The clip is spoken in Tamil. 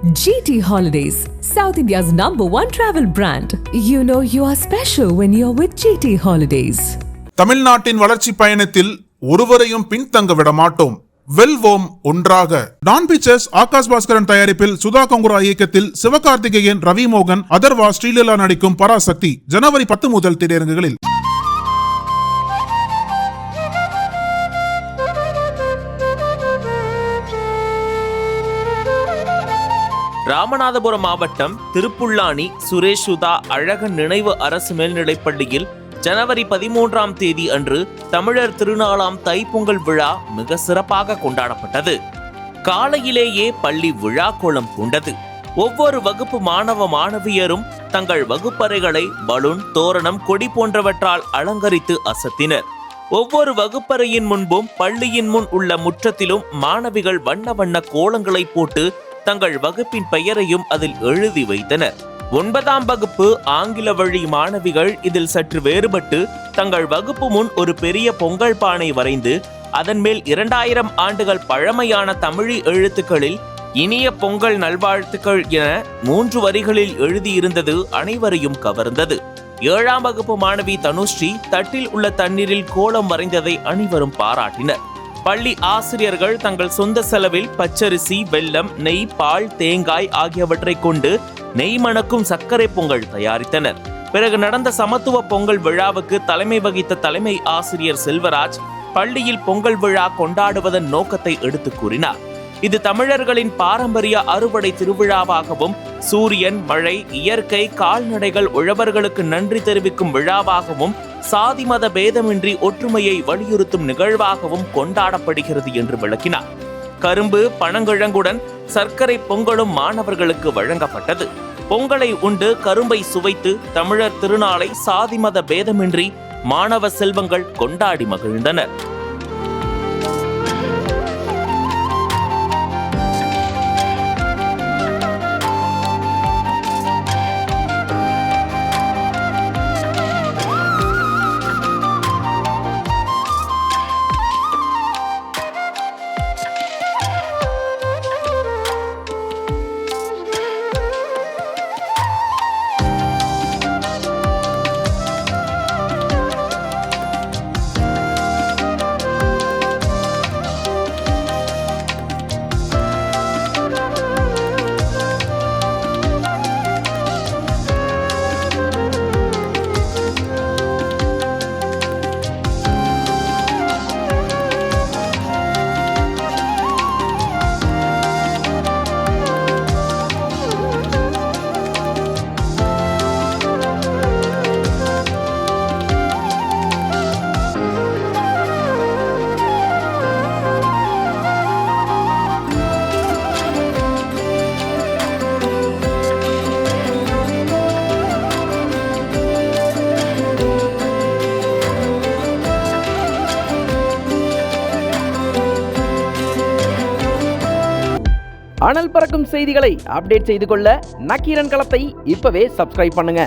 GT Holidays, South India's #1 travel brand. You know you are special when you're with GT Holidays. தமிழ்நாட்டின் வளர்ச்சி பயணத்தில் ஒருவரையும் பின்தங்க விட மாட்டோம். வெல்வோம் ஒன்றாக. டான் பிக்சர்ஸ் ஆகாஷ் பாஸ்கரன் தயாரிப்பில் சுதா கங்குரா இயக்கத்தில் சிவகார்த்திகேயன், ரவி மோகன், அதர்வா, ஸ்ரீலீலா நடிக்கும் பராசக்தி ஜனவரி 10 முதல் திரையரங்குகளில். ராமநாதபுரம் மாவட்டம் திருப்புல்லானி சுரேஷ் சுதா அழகன் நினைவு அரசு மேல்நிலைப்பள்ளியில் ஜனவரி 13ஆம் தேதி அன்று தமிழர் திருநாளாம் தைப்பொங்கல் விழா மிக சிறப்பாக கொண்டாடப்பட்டது. காலையிலேயே பள்ளி விழா கோலம் பூண்டது. ஒவ்வொரு வகுப்பு மாணவ மாணவியரும் தங்கள் வகுப்பறைகளை பலூன், தோரணம், கொடி போன்றவற்றால் அலங்கரித்து அசத்தினர். ஒவ்வொரு வகுப்பறையின் முன்பும் பள்ளியின் முன் உள்ள முற்றத்திலும் மாணவிகள் வண்ண வண்ண கோலங்களை போட்டு தங்கள் வகுப்பின் பெயரையும் அதில் எழுதி வைத்தனர். 9ஆம் வகுப்பு ஆங்கில வழி மாணவிகள் இதில் சற்று வேறுபட்டு தங்கள் வகுப்பு முன் ஒரு பெரிய பொங்கல் பானை வரைந்து அதன் மேல் 2000 ஆண்டுகள் பழமையான தமிழ் எழுத்துக்களில் இனிய பொங்கல் நல்வாழ்த்துக்கள் என 3 வரிகளில் எழுதியிருந்தது அனைவரையும் கவர்ந்தது. 7ஆம் வகுப்பு மாணவி தனுஸ்ரீ தட்டில் உள்ள தண்ணீரில் கோலம் வரைந்ததை அனைவரும் பாராட்டினர். பள்ளி ஆசிரியர்கள் தங்கள் சொந்த செலவில் பச்சரிசி, வெல்லம், நெய், பால், தேங்காய் ஆகியவற்றை கொண்டு நெய் மணக்கும் சர்க்கரை பொங்கல் தயாரித்தனர். பிறகு நடந்த சமத்துவ பொங்கல் விழாவுக்கு தலைமை வகித்த தலைமை ஆசிரியர் செல்வராஜ் பள்ளியில் பொங்கல் விழா கொண்டாடுவதன் நோக்கத்தை எடுத்து கூறினார். இது தமிழர்களின் பாரம்பரிய அறுவடை திருவிழாவாகவும் சூரியன், மழை, இயற்கை, கால்நடைகள், உழவர்களுக்கு நன்றி தெரிவிக்கும் விழாவாகவும் சாதி மத பேதமின்றி ஒற்றுமையை வலியுறுத்தும் நிகழ்வாகவும் கொண்டாடப்படுகிறது என்று விளக்கினார். கரும்பு, பனங்கிழங்குடன் சர்க்கரை பொங்கலும் மாணவர்களுக்கு வழங்கப்பட்டது. பொங்கலை உண்டு கரும்பை சுவைத்து தமிழர் திருநாளை சாதி மத பேதமின்றி மாணவ செல்வங்கள் கொண்டாடி மகிழ்ந்தனர். அனல் பறக்கும் செய்திகளை அப்டேட் செய்து கொள்ள நக்கீரன் களத்தை இப்பவே சப்ஸ்கிரைப் பண்ணுங்க.